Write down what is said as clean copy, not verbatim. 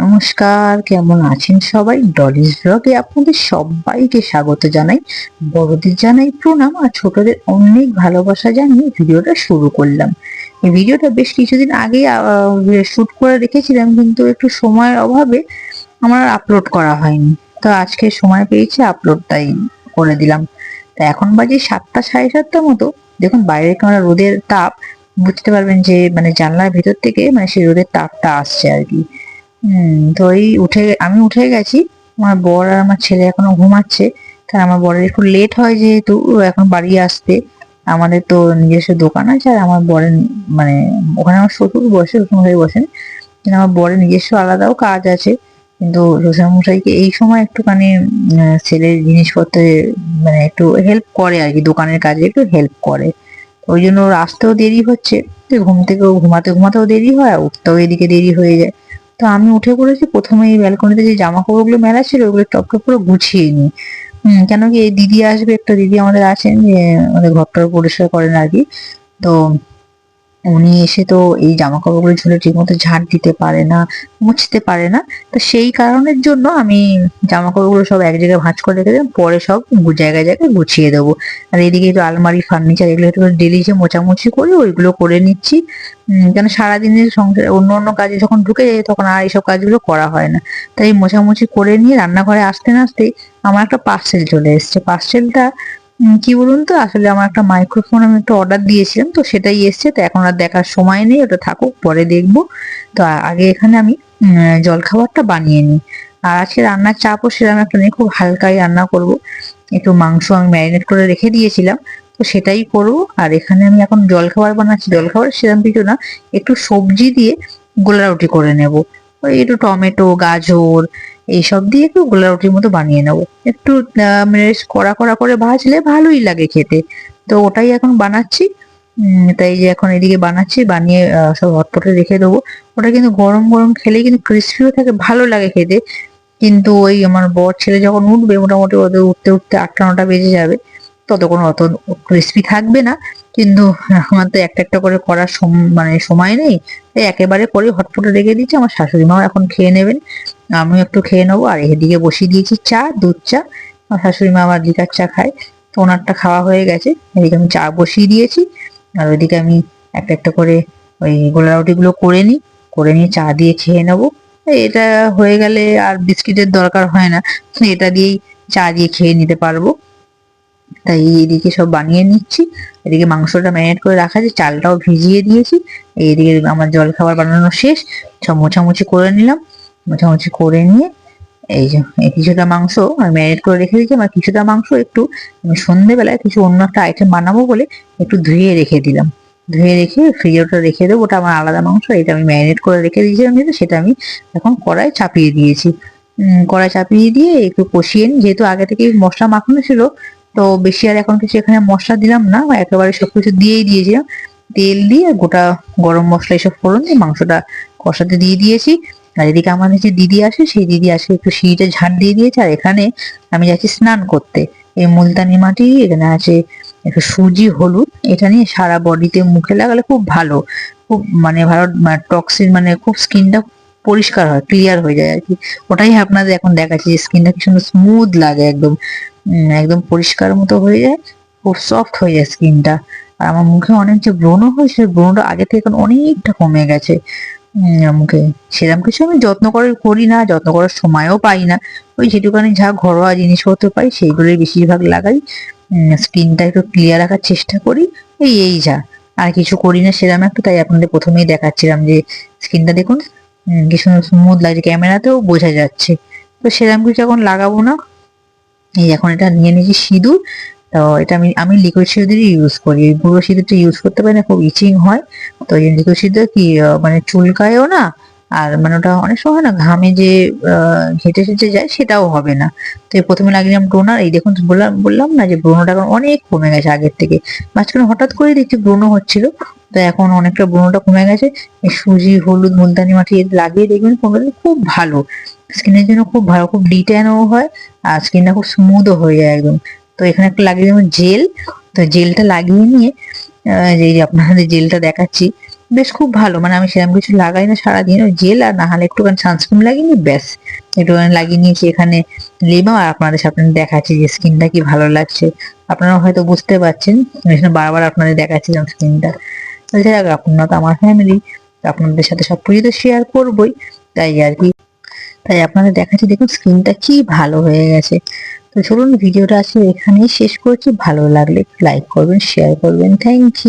নমস্কার, কেমন আছেন সবাই? ডলিস ব্লগে আপনাদের সবাইকে স্বাগত জানাই। বড়দের জানাই প্রণাম আর ছোটদের অনেক ভালোবাসা জানিয়ে ভিডিওটা শুরু করলাম। এই ভিডিওটা বেশ কিছুদিন আগে শুট করে রেখেছিলাম, কিন্তু একটু সময়ের অভাবে আমার আপলোড করা হয়নি। তো আজকে সময় পেয়েছি, আপলোডটাই করে দিলাম। তা এখন বাজে 7টা, 7:30 মতো। দেখুন বাইরে কেমন রোদের তাপ, বুঝতে পারবেন যে মানে জানলার ভেতর থেকে মানে সেই রোদের তাপটা আসছে আর কি। তো আমি উঠে গেছি। আমার বর আর আমার ছেলে এখনো ঘুমাচ্ছে। কারণ আমার বরের একটু লেট হয়, যেহেতু ও এখন বাড়ি আসতে। আমাদের তো নিজস্ব দোকান আছে, আর আমার বরের মানে ওখানে আমার শ্বশুর বসে, শ্বশুরমশাই বসেন, কিন্তু আমার বরের নিজস্ব আলাদাও কাজ আছে। কিন্তু শ্বশুরমশাইকে এই সময় একটুখানি ছেলের জিনিসপত্রে মানে একটু হেল্প করে আর কি, দোকানের কাজে একটু হেল্প করে। ওই জন্য ওর আসতেও দেরি হচ্ছে। তো ঘুম থেকেও ঘুমাতে ঘুমাতেও দেরি হয়, আর উঠতেও এদিকে দেরি হয়ে যায়। তো আমি উঠে পড়েছি, প্রথমে এই ব্যালকনিতে যে জামা কাপড়গুলো মেলা ছিল ওগুলো টপ টপ করে গুছিয়ে নিই। কেন কি এই দিদি আসবে, একটা দিদি আমাদের আছেন যে আমাদের ঘরটা পরিষ্কার করেন আর কি। তো উনি এসে তো এই জামা কাপড়গুলো ঝুলে ঠিক মতো ঝাড় দিতে পারে না, মুছতে পারে না। তো সেই কারণের জন্য আমি জামা কাপড়গুলো সব এক জায়গায় ভাঁজ করে রেখে দেবো, পরে সব জায়গায় জায়গায় গুছিয়ে দেবো। আর এদিকে তো আলমারি ফার্নিচার এগুলো একটু ডেলি যে মোছামুছি করি ওইগুলো করে নিচ্ছি। কেন সারাদিনের সংসার অন্য অন্য কাজে যখন ঢুকে যাই তখন আর এইসব কাজগুলো করা হয় না। তাই মোছামুছি করে নিয়ে রান্নাঘরে আসতে না আসতেই আমার একটা পার্সেল চলে এসেছে। পার্সেলটা কি বলুন তো, আসলে আমার একটা মাইক্রোফোন আমি একটা অর্ডার দিয়েছিলাম, তো সেটাই এসছে। তো এখন আর দেখার সময় নেই, ওটা থাকুক, পরে দেখবো। তো আগে এখানে আমি জলখাবারটা বানিয়ে নিই। আর আজকে রান্নার চাপও সেরকম একটা নেই, খুব হালকাই রান্না করব। একটু মাংস আমি ম্যারিনেট করে রেখে দিয়েছিলাম, তো সেটাই করবো। আর এখানে আমি এখন জলখাবার বানাচ্ছি, জলখাবার সেরকম কিছু না, একটু সবজি দিয়ে গোলা রুটি করে নেব। ওই একটু টমেটো, গাজর এইসব দিয়ে একটু গোলা রুটির মতো বানিয়ে নেবো। একটু মানে কড়া কড়া করে ভাজলে ভালোই লাগে খেতে। তো ওটাই এখন বানাচ্ছি। তাই যে এখন এদিকে বানাচ্ছি, বানিয়ে সব হটপটে রেখে দেবো। ওটা কিন্তু গরম গরম খেলে কিন্তু ক্রিস্পিও থাকে, ভালো লাগে খেতে। কিন্তু ওই আমার বর ছেলে যখন উঠবে, মোটামুটি ওদের উঠতে উঠতে 8টা 9টা বেজে যাবে, ততক্ষণ অত ক্রিস্পি থাকবে না। কিন্তু আমার তো একটা একটা করে করার মানে সময় নেই। তাই একেবারে করে হটপটে রেখে দিচ্ছি। আমার শাশুড়ি মাও এখন খেয়ে নেবেন, আমিও একটু খেয়ে নেবো। আর এদিকে বসিয়ে দিয়েছি চা, দুধ চা। আমার শাশুড়ি মা আবার লিকার চা খায়, তো ওনারটা খাওয়া হয়ে গেছে। এদিকে আমি চা বসিয়ে দিয়েছি, আর ওইদিকে আমি একটা একটা করে ওই গোলা রুটি গুলো করে নিই, করে নিয়ে চা দিয়ে খেয়ে নেবো। এটা হয়ে গেলে আর বিস্কিটের দরকার হয় না, এটা দিয়েই চা দিয়ে খেয়ে নিতে পারবো। তাই এদিকে সব বানিয়ে নিচ্ছি। এদিকে মাংসটা ম্যারিনেট করে রাখা আছে, চালটাও ভিজিয়ে দিয়েছি। এইদিকে আমার জল খাবার বানানো শেষ, সব মোছামুছি করে নিলাম। মোছামুছি করে নিয়ে এই যে এই কিছুটা মাংস আমি ম্যারিনেট করে রেখে দিয়েছি। আমার কিছুটা মাংস একটু আমি সন্ধ্যেবেলায় কিছু অন্য একটা আইটেম বানাবো বলে একটু ধুয়ে রেখে দিলাম। ধুয়ে রেখে ফ্রিজে ওটা রেখে দেবো, ওটা আমার আলাদা মাংস। এটা আমি ম্যারিনেট করে রেখে দিয়েছিলাম, যেটা সেটা আমি এখন কড়াই চাপিয়ে দিয়েছি। কড়াই চাপিয়ে দিয়ে একটু কষিয়ে নিই, যেহেতু আগে থেকে মশলা মাখানো ছিল। তো বেশি আর এখন কিছু এখানে মশলা দিলাম না, একেবারে সবকিছু দিয়েই দিয়েছিলাম। তেল দিয়ে গোটা গরম মশলা এসব ফোড়ন দিয়ে মাংসটা কষাতে দিয়ে দিয়েছি। আর এদিকে আমাদের যে দিদি আসে, সেই দিদি আসে একটু সিঁড়িতে ঝাঁট দিয়ে দিয়েছে। আর এখানে আমি যাচ্ছি স্নান করতে। এই মুলতানি মাটি, এখানে আছে একটু সুজি, হলুদ, এটা নিয়ে সারা বডিতে মুখে লাগালে খুব ভালো। খুব মানে ভালো টক্সিন, মানে খুব স্কিনটা পরিষ্কার হয়, ক্লিয়ার হয়ে যায় আর কি। ওটাই আপনাদের এখন দেখাচ্ছি, স্কিনটা কি সুন্দর স্মুথ লাগে একদম। একদম পরিষ্কার মতো হয়ে যায়, খুব সফট হয়ে যায় স্কিনটা। আর আমার মুখে অনেক যে ব্রণ হয়েছে, ব্রণটা আগে থেকে এখন অনেকটা কমে গেছে। মুখে সেরকম কিছু আমি যত্ন করে করি না, যত্ন করার সময়ও পাই না। ওই যেটুকানি যা ঘরোয়া জিনিসপত্র পাই সেইগুলোই বেশিরভাগ লাগাই। স্কিনটা একটু ক্লিয়ার রাখার চেষ্টা করি। এই যা, আর কিছু করি না সেরকম একটা। তাই আপনাদের প্রথমেই দেখাচ্ছিলাম যে স্কিনটা দেখুন কি সুন্দর স্মুথ লাগছে, ক্যামেরাতেও বোঝা যাচ্ছে। তো সেরকম কিছু এখন লাগাবো না। এই এখন এটা নিয়ে নিয়েছি সিঁদুর। তো এটা আমি আমি লিকুইড সিঁদুরই ইউজ করি, গুঁড়ো সিঁদুরটা ইউজ করতে পারি না, খুব ইচিং হয়। তো এই লিকুইড সিঁদুর কি মানে চুলকায়ও না, আর মানে ওটা অনেক সময় হয় না ঘামে যে ঘেটে ঘেটে যায়, সেটাও হবে না। তো প্রথমে লাগিয়ে টোনার। এই দেখুন বললাম বললাম না যে ব্রণটা এখন অনেক কমে গেছে আগের থেকে। মাঝখানে হঠাৎ করে দেখছি ব্রণ হচ্ছিল, তো এখন অনেকটা ব্রণটা কমে গেছে। এই সুজি, হলুদ, মুলতানি মাটি লাগিয়ে দেখবেন কমবে, খুব ভালো স্কিনের জন্য, খুব ভালো, খুব ডিট্যানও হয়। আর স্কিনটা খুব স্মুথও হয়ে যায় একদম। তো এখানে একটা লাগিয়ে দেবো জেল। তো জেলটা লাগিয়ে নিয়ে এই যে আপনাদের জেলটা দেখাচ্ছি। বেশ খুব ভালো, মানে আমি সেরকম কিছু লাগাই না সারাদিন, ওই জেল আর না হলে একটুখানি সানস্ক্রিন লাগিয়ে নিই, ব্যাস একটুখানি লাগিয়ে নিয়েছি এখানে লিমা। আর আপনাদের সামনে দেখাচ্ছি যে স্কিনটা কি ভালো লাগছে, আপনারা হয়তো বুঝতে পারছেন, আমি এখানে বারবার আপনাদের দেখাচ্ছিলাম স্কিনটা। যাই হোক, আপনারা তো আমার ফ্যামিলি, আপনাদের সাথে সব কিছু তো শেয়ার করবোই, তাই আর কি। তাই আপনাদের দেখাচ্ছি, দেখুন স্কিনটা কি ভালো হয়ে গেছে। তো চলুন ভিডিওটা আজকে এখানেই শেষ করছি, ভালো লাগলে লাইক করবেন, শেয়ার করবেন, থ্যাংক ইউ।